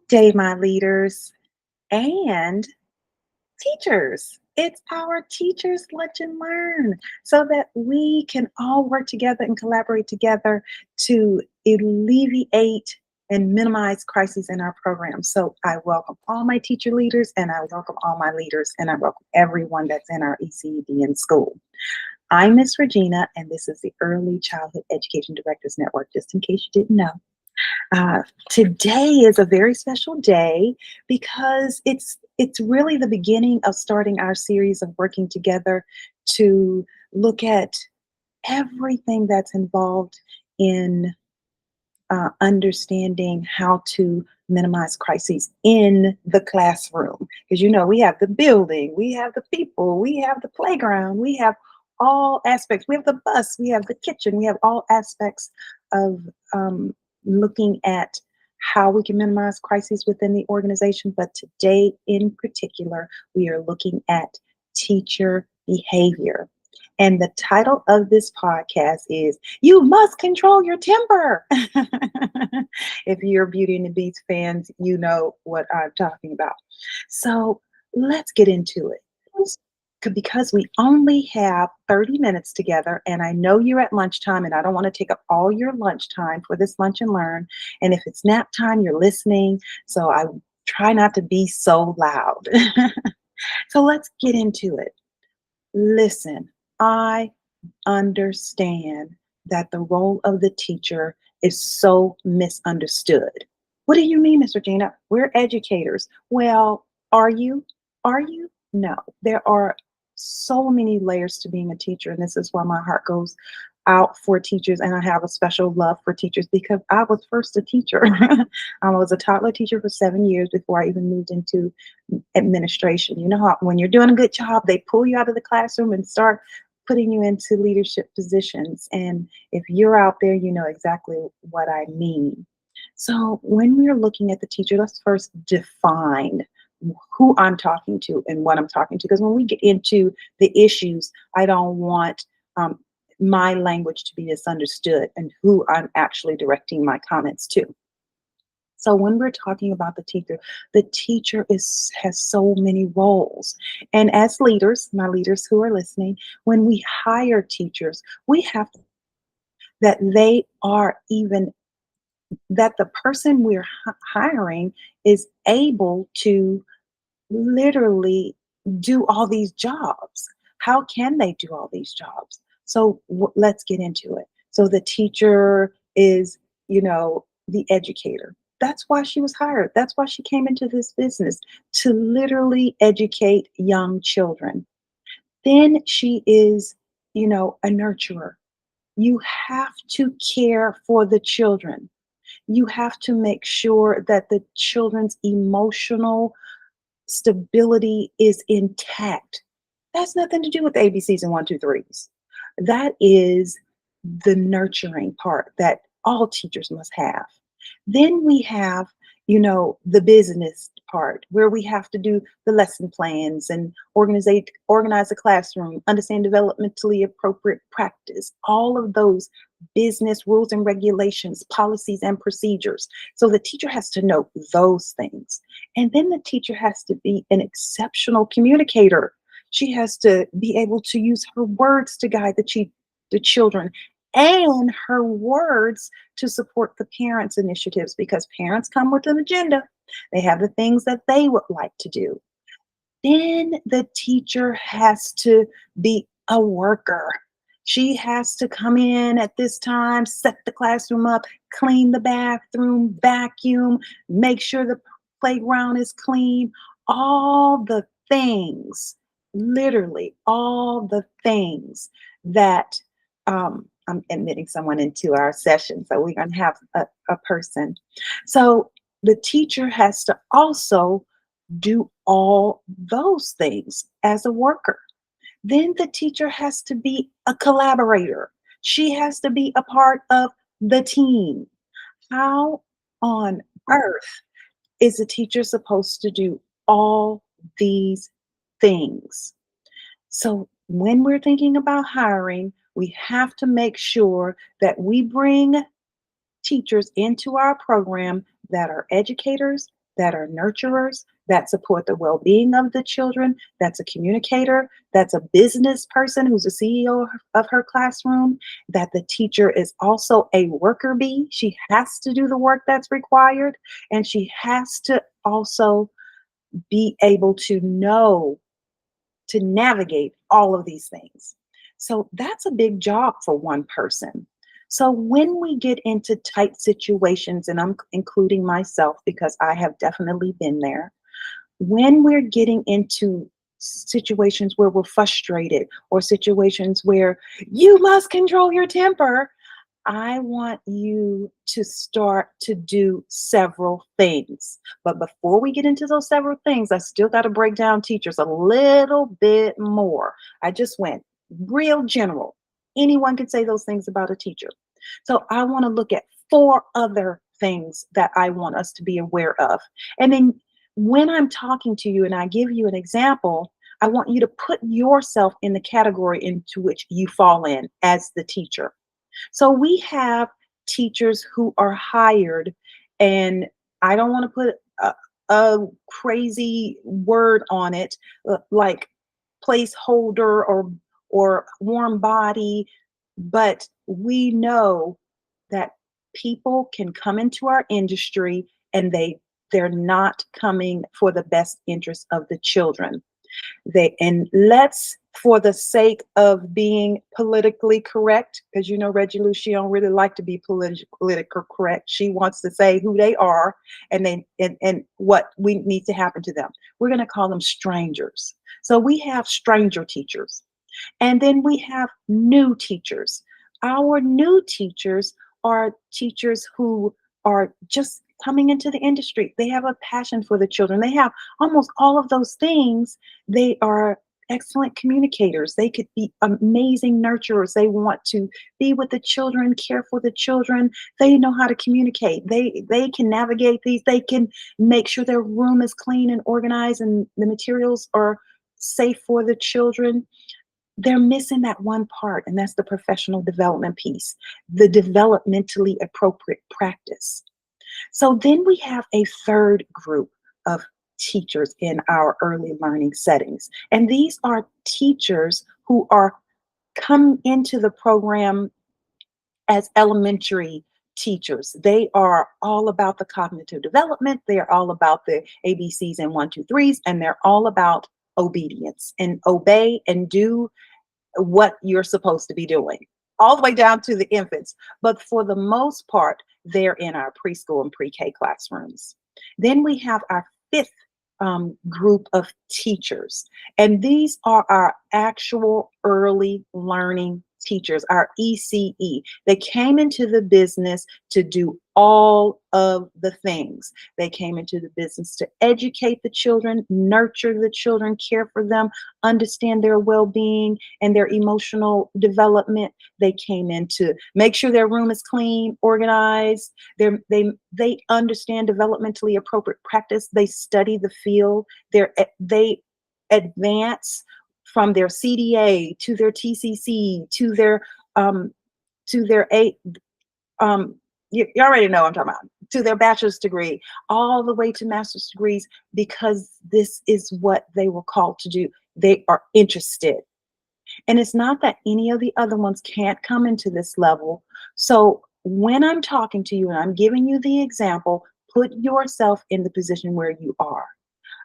Day, my leaders and teachers. It's our teachers lunch and learn so that we can all work together and collaborate together to alleviate and minimize crises in our program. So I welcome all my teacher leaders and I welcome all my leaders and I welcome everyone that's in our ECED in school. I'm Miss Regina and this is the Early Childhood Education Directors Network, just in case you didn't know. Uh, Today is a very special day because it's really the beginning of starting our series of working together to look at everything that's involved in understanding how to minimize crises in the classroom. Because we have the building, we have the people, we have the playground, we have all aspects. We have the bus, we have the kitchen, we have all aspects of looking at how we can minimize crises within the organization. But today, in particular, we are looking at teacher behavior. And the title of this podcast is You Must Control Your Temper. If you're Beauty and the Beast fans, you know what I'm talking about. So let's get into it. Because we only have 30 minutes together, and I know you're at lunchtime, and I don't want to take up all your lunchtime for this lunch and learn. And if it's nap time, you're listening. So I try not to be so loud. So let's get into it. Listen, I understand that the role of the teacher is so misunderstood. What do you mean, Miss Regina? We're educators. Well, are you? Are you? No. There are so many layers to being a teacher, and this is why my heart goes out for teachers, and I have a special love for teachers because I was first a teacher. I was a toddler teacher for 7 years before I even moved into administration. You know how when you're doing a good job, they pull you out of the classroom and start putting you into leadership positions. And if you're out there, you know exactly what I mean. So when we're looking at the teacher, let's first define who I'm talking to and what I'm talking to. Because when we get into the issues, I don't want my language to be misunderstood and who I'm actually directing my comments to. So when we're talking about the teacher has so many roles. And as leaders, my leaders who are listening, when we hire teachers, we have to that they are even that the person we're hiring is able to literally do all these jobs. How can they do all these jobs? So let's get into it. So the teacher is, the educator. That's why she was hired. That's why she came into this business to literally educate young children. Then she is, a nurturer. You have to care for the children. You have to make sure that the children's emotional stability is intact. That's nothing to do with ABCs and one, two, threes. That is the nurturing part that all teachers must have. Then we have, the business part where we have to do the lesson plans and organize a classroom, understand developmentally appropriate practice, all of those business rules and regulations, policies and procedures. So the teacher has to know those things. And then the teacher has to be an exceptional communicator. She has to be able to use her words to guide the children and her words to support the parents' initiatives because parents come with an agenda. They have the things that they would like to do. Then the teacher has to be a worker. She has to come in at this time, set the classroom up, clean the bathroom, vacuum, make sure the playground is clean, all the things, literally all the things that I'm admitting someone into our session. So we're going to have a person. So the teacher has to also do all those things as a worker. Then the teacher has to be a collaborator. She has to be a part of the team. How on earth is a teacher supposed to do all these things? So when we're thinking about hiring, we have to make sure that we bring teachers into our program that are educators that are nurturers, that support the well-being of the children, that's a communicator, that's a business person who's a CEO of her classroom, that the teacher is also a worker bee. She has to do the work that's required, and she has to also be able to know to navigate all of these things. So that's a big job for one person. So when we get into tight situations, and I'm including myself because I have definitely been there, when we're getting into situations where we're frustrated or situations where you must control your temper, I want you to start to do several things. But before we get into those several things, I still got to break down teachers a little bit more. I just went real general. Anyone can say those things about a teacher. So I want to look at four other things that I want us to be aware of. And then when I'm talking to you and I give you an example, I want you to put yourself in the category into which you fall in as the teacher. So we have teachers who are hired, and I don't want to put a crazy word on it, like placeholder or warm body, but we know that people can come into our industry and they're not coming for the best interest of the children. And let's, for the sake of being politically correct, because you know Reggie Lou, she don't really like to be politically correct. She wants to say who they are and what we need to happen to them. We're going to call them strangers. So we have stranger teachers, and then we have new teachers. Our new teachers are teachers who are just coming into the industry. They have a passion for the children. They have almost all of those things. They are excellent communicators. They could be amazing nurturers. They want to be with the children, care for the children. They know how to communicate. They can navigate these. They can make sure their room is clean and organized and the materials are safe for the children. They're missing that one part, and that's the professional development piece, the developmentally appropriate practice. So then we have a third group of teachers in our early learning settings. And these are teachers who are come into the program as elementary teachers. They are all about the cognitive development. They are all about the ABCs and 1, 2, 3s, and they're all about obedience and obey and do what you're supposed to be doing, all the way down to the infants. But for the most part, they're in our preschool and pre-K classrooms. Then we have our fifth group of teachers, and these are our actual early learning teachers, our ECE. They came into the business to do all of the things. They came into the business to educate the children, nurture the children, care for them, understand their well-being and their emotional development. They came in to make sure their room is clean, organized. They understand developmentally appropriate practice. They study the field. They advance from their CDA to their TCC to their you already know what I'm talking about, to their bachelor's degree, all the way to master's degrees, because this is what they were called to do. They are interested. And it's not that any of the other ones can't come into this level. So when I'm talking to you and I'm giving you the example, put yourself in the position where you are.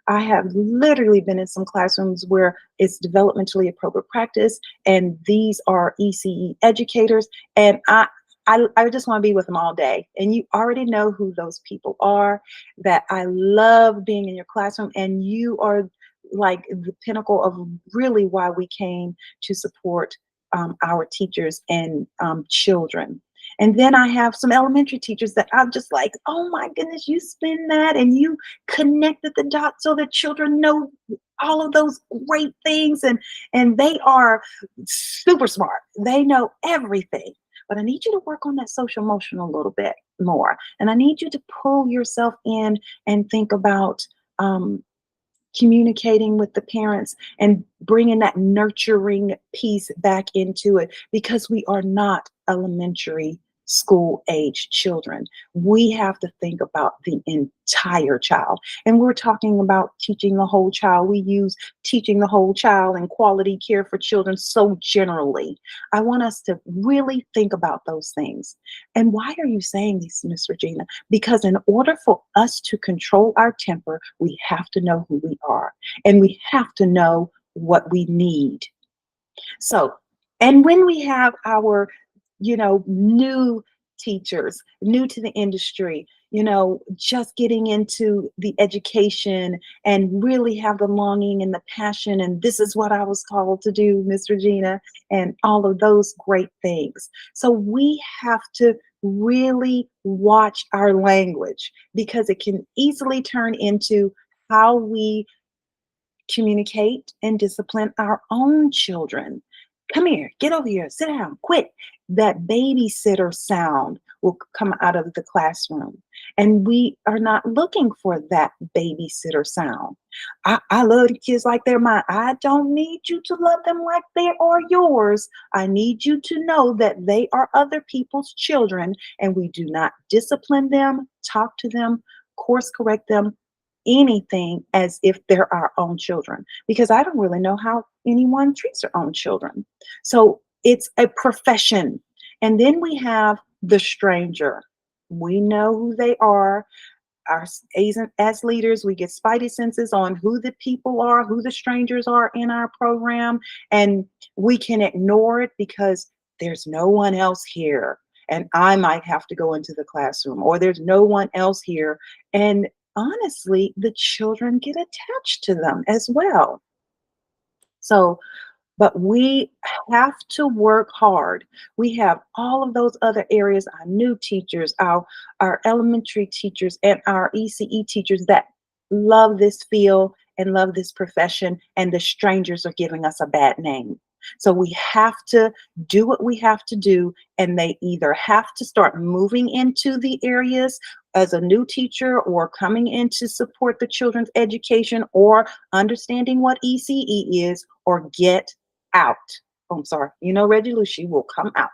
I have literally been in some classrooms where it's developmentally appropriate practice, and these are ECE educators, and I just want to be with them all day. And you already know who those people are, that I love being in your classroom, and you are like the pinnacle of really why we came to support our teachers and children. And then I have some elementary teachers that I'm just like, oh my goodness, you spin that and you connected the dots so that children know all of those great things, and they are super smart. They know everything. But I need you to work on that social emotional a little bit more. And I need you to pull yourself in and think about communicating with the parents and bringing that nurturing piece back into it, because we are not elementary school age children. We have to think about the entire child. And we're talking about teaching the whole child. We use teaching the whole child and quality care for children so generally. I want us to really think about those things. And why are you saying this, Miss Regina? Because in order for us to control our temper, we have to know who we are and we have to know what we need. So, and when we have our, new teachers, new to the industry, just getting into the education and really have the longing and the passion, and this is what I was called to do, Miss Regina, and all of those great things. So we have to really watch our language because it can easily turn into how we communicate and discipline our own children. Come here, get over here, sit down, quit. That babysitter sound will come out of the classroom. And we are not looking for that babysitter sound. I love the kids like they're mine. I don't need you to love them like they are yours. I need you to know that they are other people's children and we do not discipline them, talk to them, course correct them, anything as if they're our own children because I don't really know how anyone treats their own children. So it's a profession. And then we have the stranger. We know who they are. As leaders, we get spidey senses on who the people are, who the strangers are in our program, and we can ignore it because there's no one else here. And I might have to go into the classroom, or there's no one else here. And honestly, the children get attached to them as well. So, but we have to work hard. We have all of those other areas, our new teachers, our elementary teachers, and our ECE teachers that love this field and love this profession, and the strangers are giving us a bad name. So we have to do what we have to do, and they either have to start moving into the areas as a new teacher or coming in to support the children's education or understanding what ECE is or get out. Oh, I'm sorry. Reggie Lucci will come out.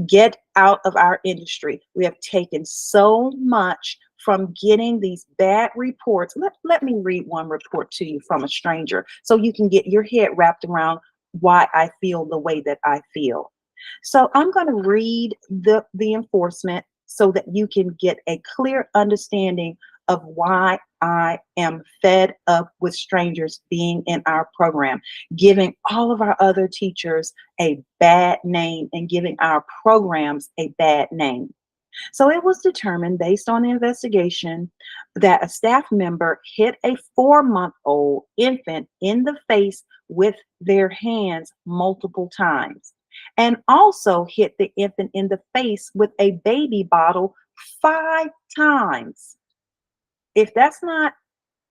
Get out of our industry. We have taken so much from getting these bad reports. Let me read one report to you from a stranger so you can get your head wrapped around why I feel the way that I feel. So I'm going to read the enforcement so that you can get a clear understanding of why I am fed up with strangers being in our program, giving all of our other teachers a bad name and giving our programs a bad name. So it was determined based on the investigation that a staff member hit a 4-month-old infant in the face with their hands multiple times and also hit the infant in the face with a baby bottle 5 times. If that's not,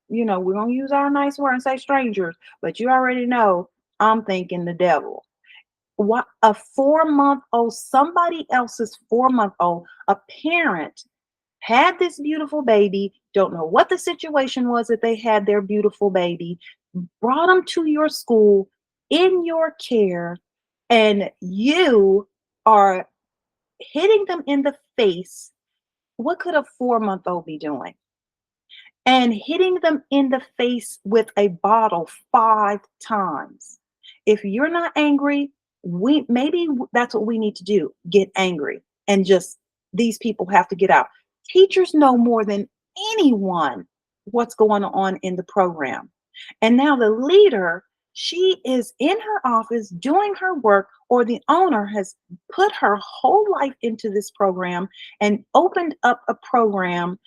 we're going to use our nice word and say strangers, but you already know I'm thinking the devil. What a 4-month-old, somebody else's 4-month-old, a parent had this beautiful baby, don't know what the situation was that they had their beautiful baby, brought them to your school in your care, and you are hitting them in the face. What could a 4-month-old be doing? And hitting them in the face with a bottle 5 times. If you're not angry, maybe that's what we need to do, get angry and just these people have to get out. Teachers know more than anyone what's going on in the program. And now the leader, she is in her office doing her work, or the owner has put her whole life into this program and opened up a program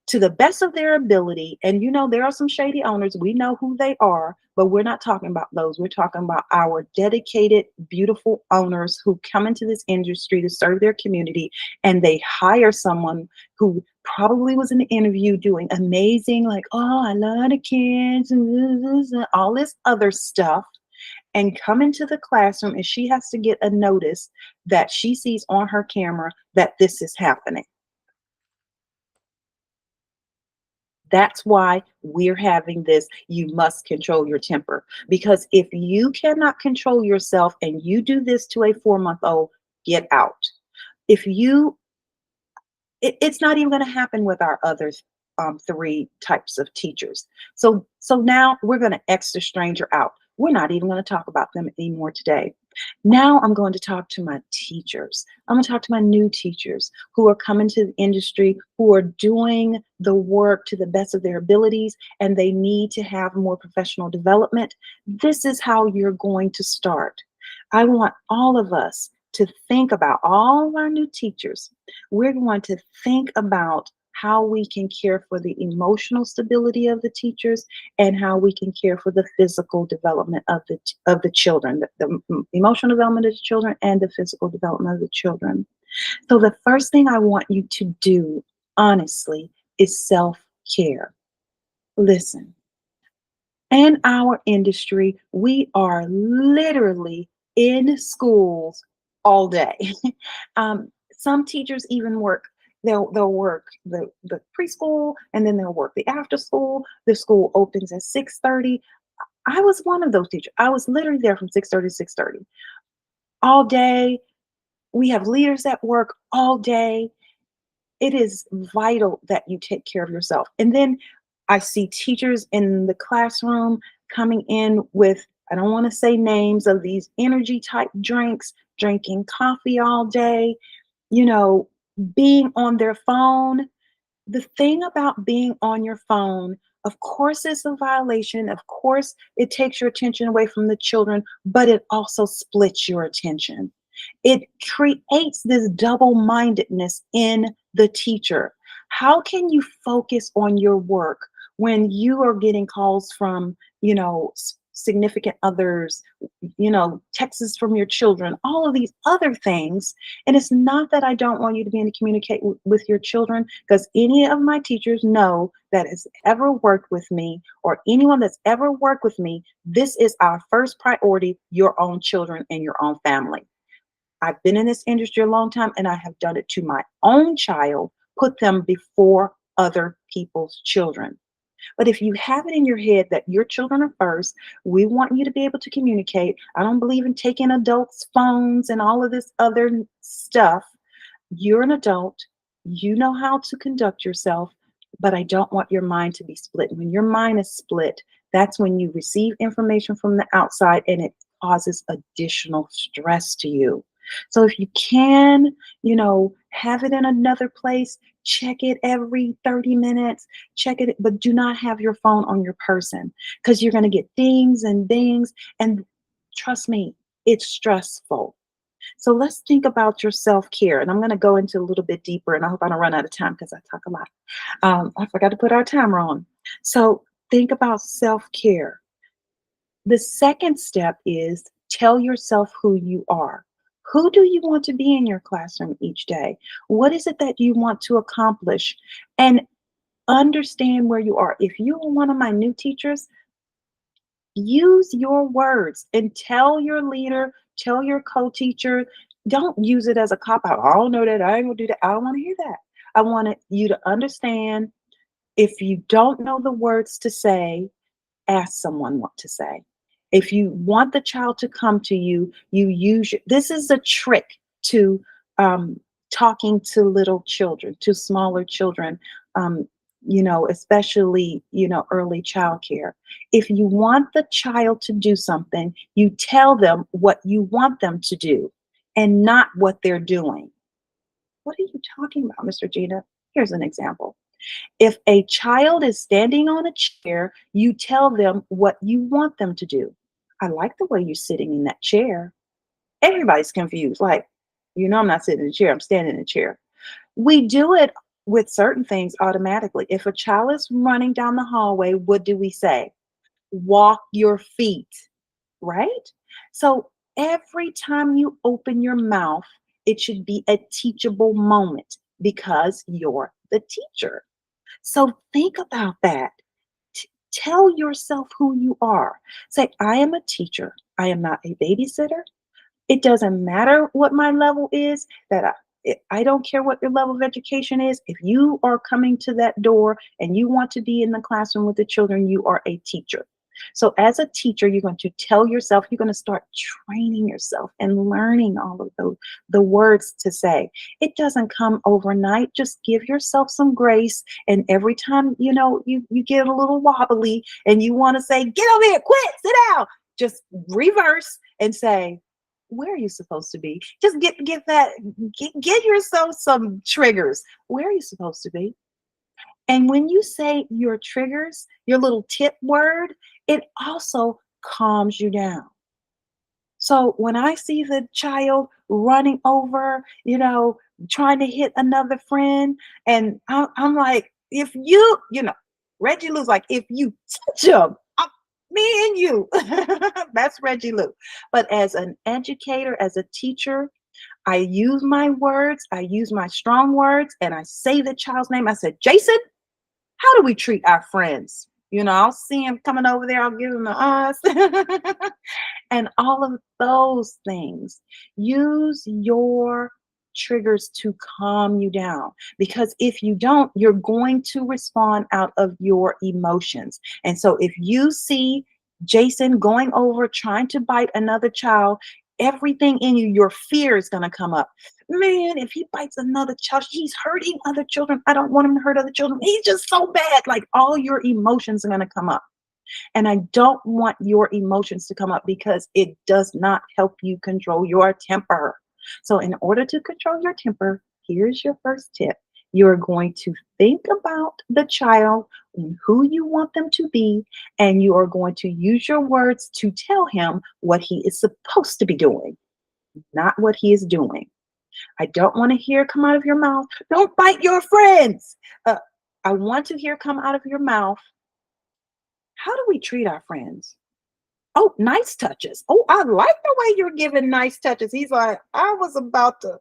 to the best of their ability. And there are some shady owners. We know who they are, but we're not talking about those. We're talking about our dedicated, beautiful owners who come into this industry to serve their community, and they hire someone who probably was in the interview doing amazing, like, oh, I love the kids and all this other stuff, and come into the classroom, and she has to get a notice that she sees on her camera that this is happening. That's why we're having this. You must control your temper, because if you cannot control yourself and you do this to a 4-month-old, get out. If you it's not even going to happen with our other three types of teachers. So now we're going to X the stranger out. We're not even going to talk about them anymore today. Now I'm going to talk to my teachers. I'm going to talk to my new teachers who are coming to the industry, who are doing the work to the best of their abilities, and they need to have more professional development. This is how you're going to start. I want all of us to think about all of our new teachers. We're going to think about how we can care for the emotional stability of the teachers and how we can care for the physical development of the children, the emotional development of the children and the physical development of the children. So the first thing I want you to do, honestly, is self-care. Listen, in our industry, we are literally in schools all day. Some teachers even work. They'll work the preschool, and then they'll work the after school. The school opens at 6:30. I was one of those teachers. I was literally there from 6:30 to 6:30 all day. We have leaders at work all day. It is vital that you take care of yourself. And then I see teachers in the classroom coming in with, I don't want to say names of these energy type drinks, drinking coffee all day, you know, being on their phone. The thing about being on your phone, of course, it's a violation. Of course, it takes your attention away from the children, but it also splits your attention. It creates this double mindedness in the teacher. How can you focus on your work when you are getting calls from, significant others, texts from your children, all of these other things? And it's not that I don't want you to be able to communicate with your children, because any of my teachers know that has ever worked with me, or anyone that's ever worked with me, this is our first priority: your own children and your own family. I've been in this industry a long time, and I have done it to my own child, put them before other people's children. But if you have it in your head that your children are first, we want you to be able to communicate. I don't believe in taking adults' phones and all of this other stuff. You're an adult. You know how to conduct yourself, but I don't want your mind to be split. When your mind is split, that's when you receive information from the outside and it causes additional stress to you. So if you can, have it in another place, check it every 30 minutes, check it, but do not have your phone on your person, because you're going to get dings and dings. And trust me, it's stressful. So let's think about your self care. And I'm going to go into a little bit deeper, and I hope I don't run out of time because I talk a lot. I forgot to put our timer on. So think about self care. The second step is tell yourself who you are. Who do you want to be in your classroom each day? What is it that you want to accomplish? And understand where you are. If you are one of my new teachers, use your words and tell your leader, tell your co-teacher. Don't use it as a cop out. I don't know that. I ain't gonna do that. I don't want to hear that. I want you to understand, if you don't know the words to say, ask someone what to say. If you want the child to come to you, you use this is a trick to um, talking to little children, to smaller children, especially, early childcare. If you want the child to do something, you tell them what you want them to do and not what they're doing. What are you talking about, Mr. Gina? Here's an example. If a child is standing on a chair, you tell them what you want them to do. I like the way you're sitting in that chair. Everybody's confused. Like, I'm not sitting in a chair, I'm standing in a chair. We do it with certain things automatically. If a child is running down the hallway, what do we say? Walk your feet, right? So every time you open your mouth, it should be a teachable moment because you're the teacher. So think about that. Tell yourself who you are. Say, I am a teacher. I am not a babysitter. It doesn't matter what my level is, I don't care what your level of education is. If you are coming to that door and you want to be in the classroom with the children, you are a teacher. So as a teacher, you're going to tell yourself, you're going to start training yourself and learning all of the words to say. It doesn't come overnight. Just give yourself some grace. And every time, you get a little wobbly and you want to say, get over here, quit, sit down, just reverse and say, where are you supposed to be? Just get yourself some triggers. Where are you supposed to be? And when you say your triggers, your little tip word, it also calms you down. So when I see the child running over, trying to hit another friend, and I'm like, if Reggie Lou's like, if you touch him, me and you, that's Reggie Lou. But as an educator, as a teacher, I use my words, I use my strong words, and I say the child's name. I said, Jason, how do we treat our friends? I'll see him coming over there, I'll give him the us. And all of those things. Use your triggers to calm you down, because if you don't, you're going to respond out of your emotions. And so if you see Jason going over trying to bite another child, everything in you, your fear is going to come up. Man, if he bites another child, he's hurting other children. I don't want him to hurt other children. He's just so bad. Like, all your emotions are going to come up. And I don't want your emotions to come up, because it does not help you control your temper. So in order to control your temper, here's your first tip. You're going to think about the child and who you want them to be, and you are going to use your words to tell him what he is supposed to be doing, not what he is doing. I don't want to hear come out of your mouth, don't bite your friends. I want to hear come out of your mouth, how do we treat our friends? Oh, nice touches. Oh, I like the way you're giving nice touches. He's like, I was about to.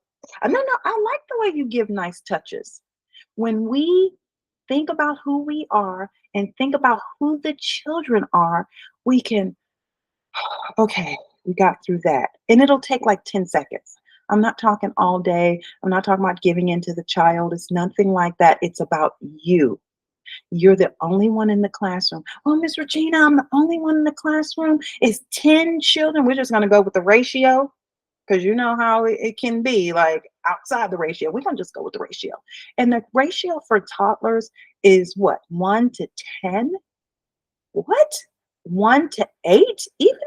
No, I like the way you give nice touches. When we think about who we are and think about who the children are, we can, okay, we got through that. And it'll take like 10 seconds. I'm not talking all day. I'm not talking about giving in to the child. It's nothing like that. It's about you. You're the only one in the classroom. Oh, Miss Regina, I'm the only one in the classroom. It's 10 children. We're just going to go with the ratio, because you know how it can be like outside the ratio. We're going to just go with the ratio. And the ratio for toddlers is what? 1 to 10? What? 1 to 8? Even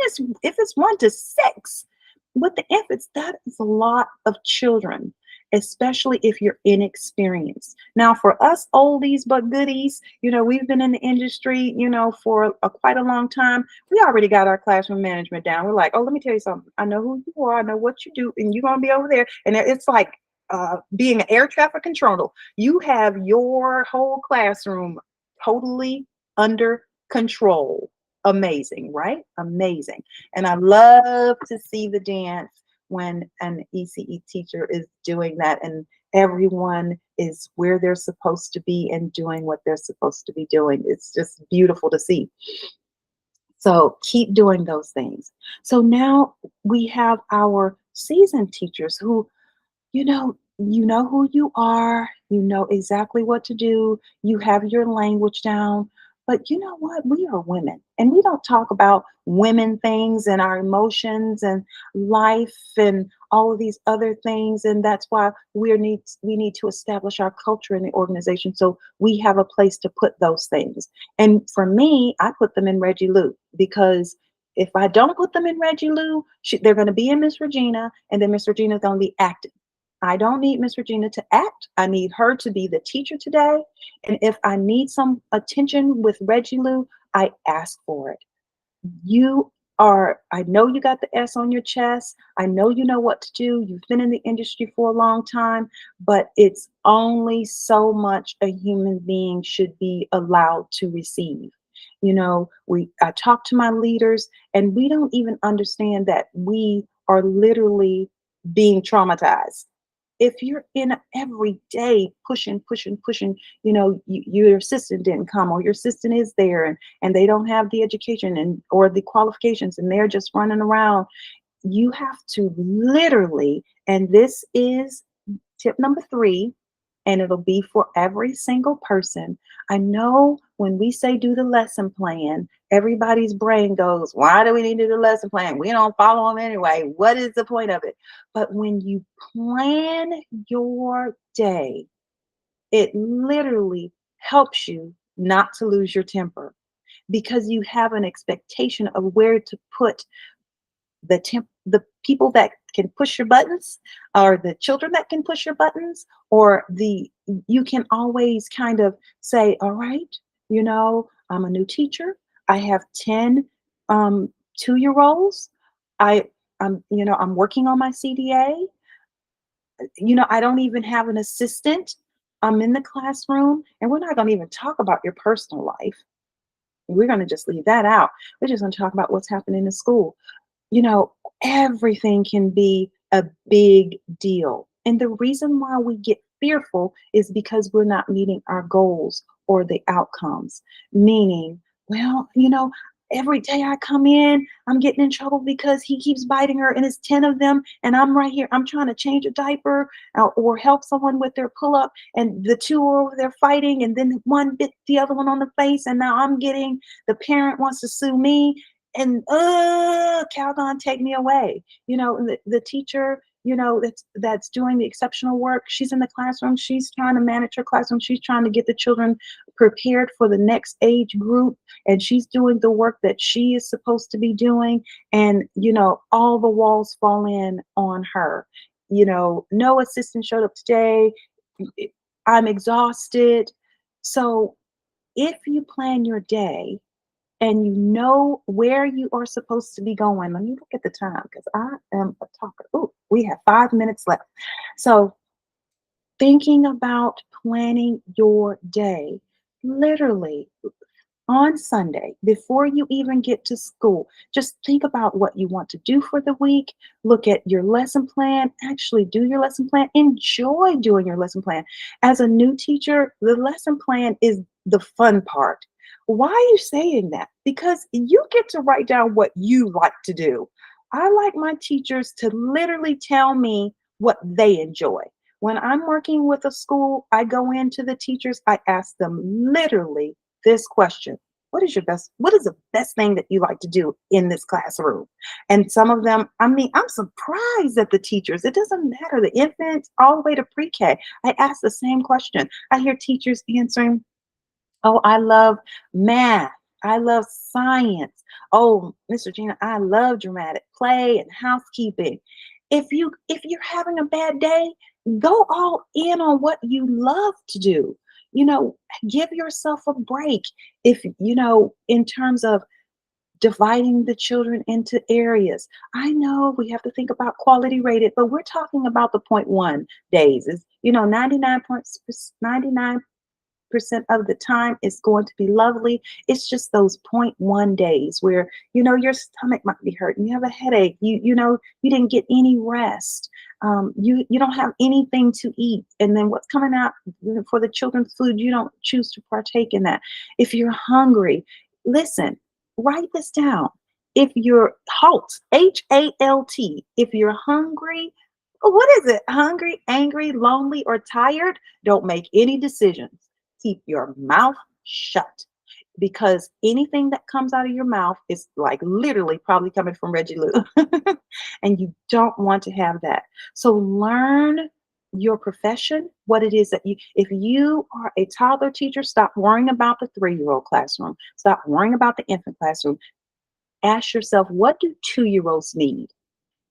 if it's 1 to 6. With the infants, that is a lot of children, especially if you're inexperienced. Now, for us oldies but goodies, we've been in the industry, for quite a long time. We already got our classroom management down. We're like, oh, let me tell you something. I know who you are. I know what you do, and you're going to be over there. And it's like being an air traffic controller. You have your whole classroom totally under control. Amazing, right? Amazing. And I love to see the dance when an ECE teacher is doing that, and everyone is where they're supposed to be and doing what they're supposed to be doing. It's just beautiful to see. So keep doing those things. So now we have our seasoned teachers who, you know who you are, you know exactly what to do, you have your language down. But you know what? We are women, and we don't talk about women things and our emotions and life and all of these other things. And that's why we need to establish our culture in the organization, so we have a place to put those things. And for me, I put them in Reggie Lou, because if I don't put them in Reggie Lou, they're going to be in Miss Regina, and then Miss Regina is going to be acting. I don't need Miss Regina to act. I need her to be the teacher today. And if I need some attention with Reggie Lou, I ask for it. I know you got the S on your chest. I know you know what to do. You've been in the industry for a long time, but it's only so much a human being should be allowed to receive. I talk to my leaders, and we don't even understand that we are literally being traumatized. If you're in every day pushing, your assistant didn't come, or your assistant is there, and they don't have the education or the qualifications, and they're just running around, you have to literally, and this is tip number 3, and it'll be for every single person. I know when we say do the lesson plan, everybody's brain goes, why do we need to do the lesson plan? We don't follow them anyway. What is the point of it? But when you plan your day, it literally helps you not to lose your temper because you have an expectation of where to put the people that can push your buttons, or the children that can push your buttons, or the you can always kind of say, all right, I'm a new teacher. I have 10 two-year olds. I'm working on my CDA. I don't even have an assistant. I'm in the classroom, and we're not going to even talk about your personal life. We're going to just leave that out. We're just going to talk about what's happening in school. you know, Everything can be a big deal. And the reason why we get fearful is because we're not meeting our goals or the outcomes. Meaning, well, every day I come in, I'm getting in trouble because he keeps biting her, and it's 10 of them. And I'm right here, I'm trying to change a diaper or help someone with their pull up, and the two are over there fighting. And then one bit the other one on the face, and now the parent wants to sue me and Calgon, take me away. The teacher, that's doing the exceptional work. She's in the classroom. She's trying to manage her classroom. She's trying to get the children prepared for the next age group, and she's doing the work that she is supposed to be doing. And all the walls fall in on her. No assistant showed up today. I'm exhausted. So if you plan your day and you know where you are supposed to be going. Let me look at the time because I am a talker. Oh, we have 5 minutes left. So, thinking about planning your day, literally on Sunday, before you even get to school, just think about what you want to do for the week. Look at your lesson plan, actually do your lesson plan, enjoy doing your lesson plan. As a new teacher, the lesson plan is the fun part. Why are you saying that? Because you get to write down what you like to do. I like my teachers to literally tell me what they enjoy. When I'm working with a school, I go into the teachers, I ask them literally this question. What is the best thing that you like to do in this classroom? And some of them, I mean, I'm surprised at the teachers. It doesn't matter, the infants all the way to pre-K. I ask the same question. I hear teachers answering, oh, I love math. I love science. Oh, Mr. Gina, I love dramatic play and housekeeping. If you're having a bad day, go all in on what you love to do. You know, Give yourself a break. If in terms of dividing the children into areas. I know we have to think about quality rated, but we're talking about the point one days. Is 99 percent of the time it's going to be lovely. It's just those point one days where your stomach might be hurting, you have a headache, you didn't get any rest, you don't have anything to eat, and then what's coming out for the children's food, you don't choose to partake in that. If you're hungry, listen, write this down. If you're HALT, if you're hungry, what is it? Hungry, angry, lonely, or tired? Don't make any decisions. Keep your mouth shut, because anything that comes out of your mouth is like literally probably coming from Reggie Lou. And you don't want to have that. So learn your profession, what it is that if you are a toddler teacher, stop worrying about the 3-year-old classroom. Stop worrying about the infant classroom. Ask yourself, what do 2-year-olds need?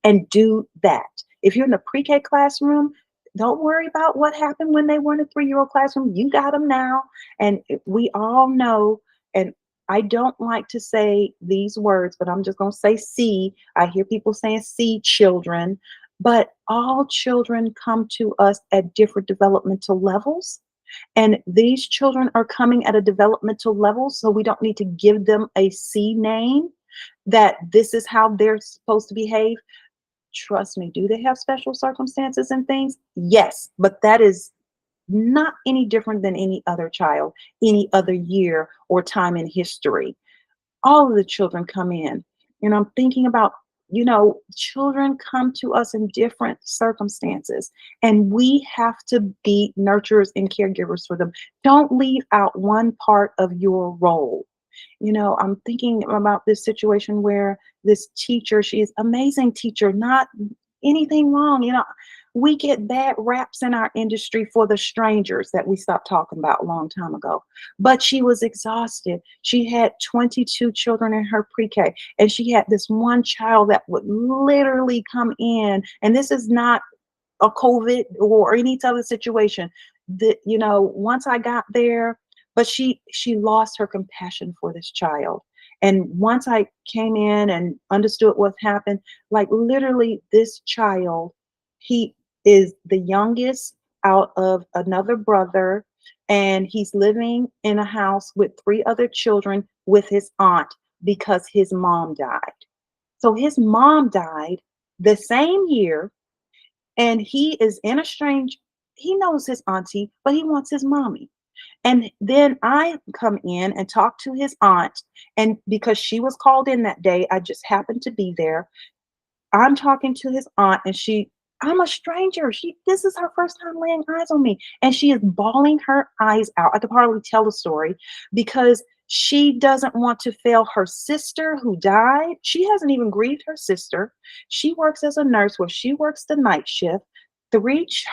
And do that. If you're in a pre-K classroom, don't worry about what happened when they were in a 3-year-old classroom. You got them now. And we all know, and I don't like to say these words, but I'm just going to say see. I hear people saying see children, but all children come to us at different developmental levels. And these children are coming at a developmental level, so we don't need to give them a C name that this is how they're supposed to behave. Trust me, do they have special circumstances and things? Yes, but that is not any different than any other child, any other year or time in history. All of the children come in. I'm thinking about children come to us in different circumstances, and we have to be nurturers and caregivers for them. Don't leave out one part of your role. I'm thinking about this situation where this teacher, she is amazing teacher, not anything wrong. We get bad raps in our industry for the strangers that we stopped talking about a long time ago. But she was exhausted. She had 22 children in her pre-K, and she had this one child that would literally come in, and this is not a COVID or any other situation. That once I got there, but she lost her compassion for this child. And once I came in and understood what happened, like literally this child, he is the youngest out of another brother, and he's living in a house with three other children with his aunt because his mom died. So his mom died the same year, and he is in a strange, he knows his auntie, but he wants his mommy. And then I come in and talk to his aunt, and because she was called in that day, I just happened to be there. I'm talking to his aunt, and I'm a stranger. This is her first time laying eyes on me, and she is bawling her eyes out. I could hardly tell the story because she doesn't want to fail her sister who died. She hasn't even grieved her sister. She works as a nurse where she works the night shift.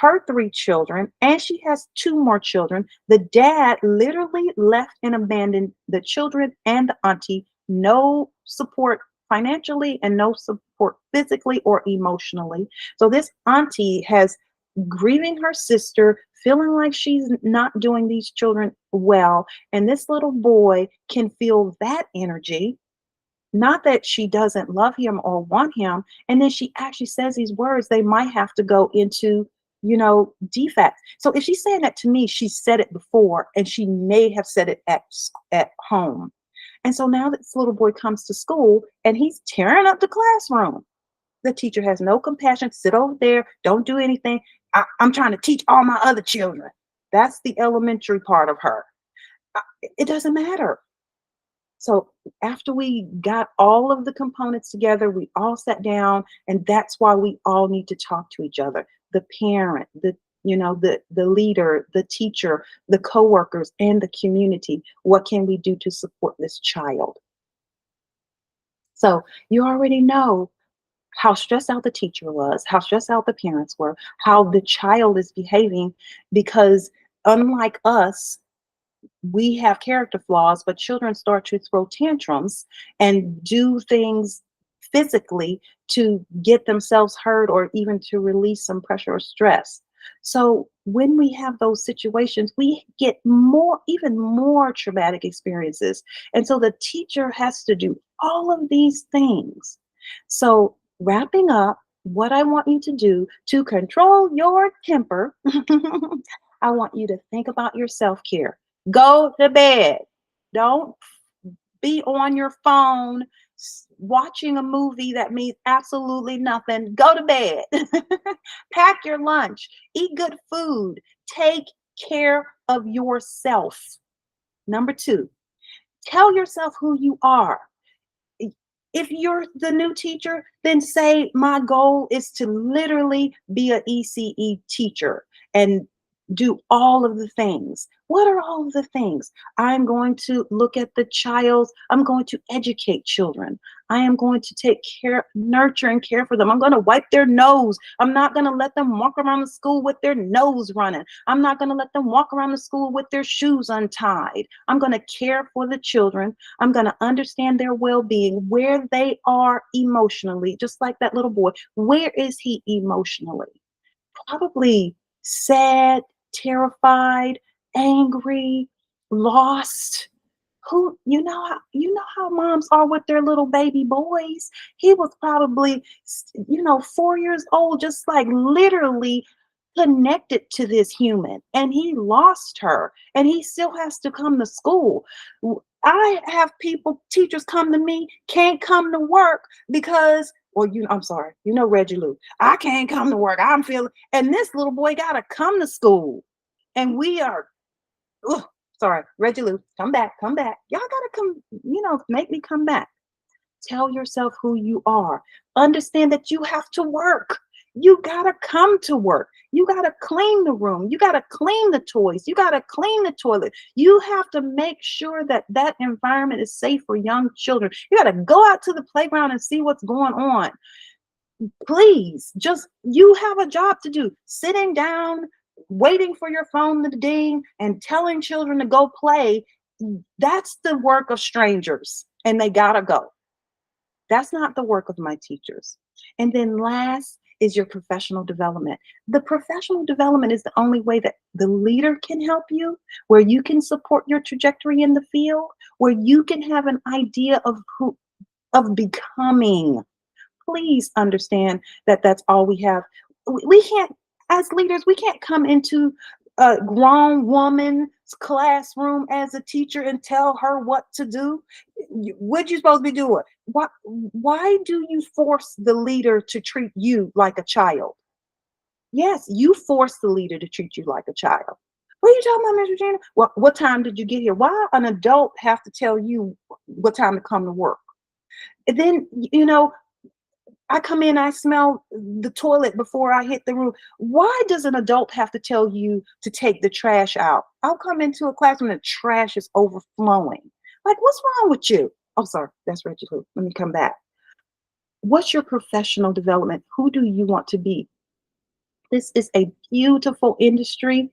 Her three children, and she has two more children. The dad literally left and abandoned the children and the auntie. No support financially and no support physically or emotionally. So this auntie has grieving her sister, feeling like she's not doing these children well. And this little boy can feel that energy, not that she doesn't love him or want him. And then she actually says these words, they might have to go into, defects. So if she's saying that to me, she said it before, and she may have said it at home. And so now this little boy comes to school and he's tearing up the classroom. The teacher has no compassion. Sit over there, don't do anything. I'm trying to teach all my other children. That's the elementary part of her. It doesn't matter. So after we got all of the components together, we all sat down, and that's why we all need to talk to each other. The parent, the leader, the teacher, the coworkers, and the community. What can we do to support this child? So you already know how stressed out the teacher was, how stressed out the parents were, how the child is behaving, because unlike us, we have character flaws, but children start to throw tantrums and do things physically to get themselves hurt or even to release some pressure or stress. So when we have those situations, we get even more traumatic experiences. And so the teacher has to do all of these things. So wrapping up, what I want you to do to control your temper, I want you to think about your self-care. Go to bed. Don't be on your phone watching a movie that means absolutely nothing. Go to bed. Pack your lunch. Eat good food. Take care of yourself. Number two, tell yourself who you are. If you're the new teacher, then say, my goal is to literally be an ECE teacher and do all of the things. What are all of the things? I'm going to look at the child. I'm going to educate children. I am going to take care, nurture and care for them. I'm going to wipe their nose. I'm not going to let them walk around the school with their nose running. I'm not going to let them walk around the school with their shoes untied. I'm going to care for the children. I'm going to understand their well-being, where they are emotionally, just like that little boy. Where is he emotionally? Probably sad, terrified, angry, lost. Who you know how moms are with their little baby boys. He was probably 4 years old, just like literally connected to this human, and he lost her, and he still has to come to school. I have teachers come to me, can't come to work because, or I'm sorry, Reggie Lou, I can't come to work, I'm feeling, and this little boy gotta come to school, and we are, ugh, sorry, Reggie Lou, come back, y'all gotta come, make me come back. Tell yourself who you are. Understand that you have to work. You gotta come to work. You gotta clean the room. You gotta clean the toys. You gotta clean the toilet. You have to make sure that that environment is safe for young children. You gotta go out to the playground and see what's going on. Please, just you have a job to do. Sitting down, waiting for your phone to ding, and telling children to go play, that's the work of strangers, and they gotta go. That's not the work of my teachers. And then last is your professional development. The professional development is the only way that the leader can help you, where you can support your trajectory in the field, where you can have an idea of who of becoming. Please understand that that's all we have. We can't, as leaders, we can't come into a grown woman's classroom as a teacher and tell her what to do. What you supposed to be doing? Why do you force the leader to treat you like a child? Yes, you force the leader to treat you like a child. What are you talking about, Miss Regina? What time did you get here? Why an adult have to tell you what time to come to work? And then, I come in, I smell the toilet before I hit the roof. Why does an adult have to tell you to take the trash out? I'll come into a classroom and the trash is overflowing. Like, what's wrong with you? Oh, sorry, that's Reggie Lou. Let me come back. What's your professional development? Who do you want to be? This is a beautiful industry.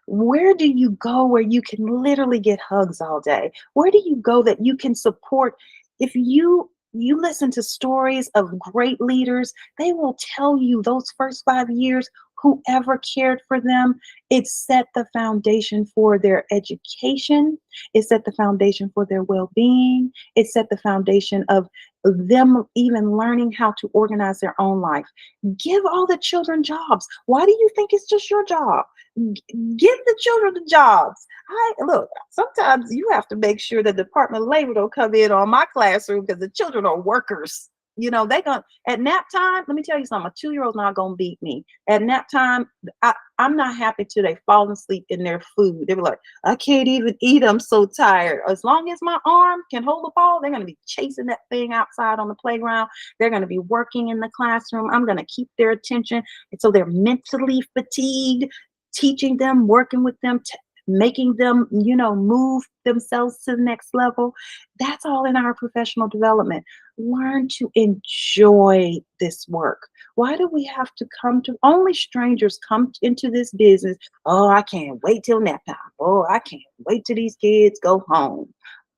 Where do you go where you can literally get hugs all day? Where do you go that you can support? If you listen to stories of great leaders, they will tell you those first 5 years, whoever cared for them, it set the foundation for their education. It set the foundation for their well-being. It set the foundation of them even learning how to organize their own life. Give all the children jobs. Why do you think it's just your job? Give the children the jobs. I look, sometimes you have to make sure that the Department of Labor don't come in on my classroom because the children are workers. They gonna at nap time. Let me tell you something. A 2-year-old's not gonna beat me at nap time. I'm not happy till they fall asleep in their food. They were like, I can't even eat. I'm so tired. As long as my arm can hold the ball, they're gonna be chasing that thing outside on the playground. They're gonna be working in the classroom. I'm gonna keep their attention, and so they're mentally fatigued. Teaching them, working with them, making them, move themselves to the next level. That's all in our professional development. Learn to enjoy this work. Why do we have to come to only strangers come into this business? Oh, I can't wait till nap time. Oh, I can't wait till these kids go home.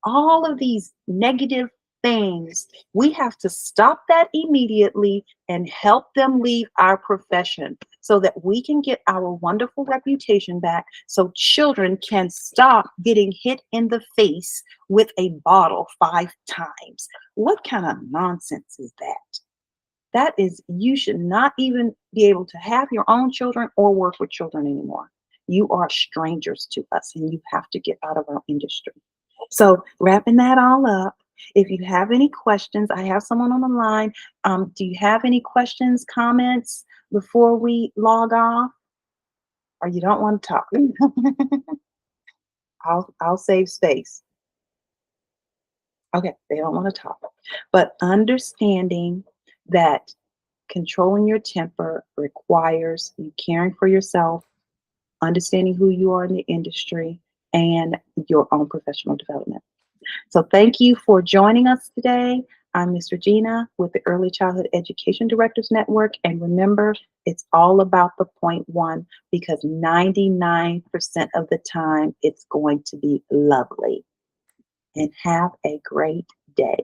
All of these negative things, we have to stop that immediately and help them leave our profession so that we can get our wonderful reputation back, so children can stop getting hit in the face with a bottle 5 times. What kind of nonsense is that? That is, you should not even be able to have your own children or work with children anymore. You are strangers to us and you have to get out of our industry. So, wrapping that all up, if you have any questions, I have someone on the line. Do you have any questions, comments before we log off? Or you don't want to talk? I'll save space. Okay, they don't want to talk. But understanding that controlling your temper requires you caring for yourself, understanding who you are in the industry, and your own professional development. So thank you for joining us today. I'm Miss Regina with the Early Childhood Education Directors Network. And remember, it's all about the point one, because 99% of the time it's going to be lovely. And have a great day.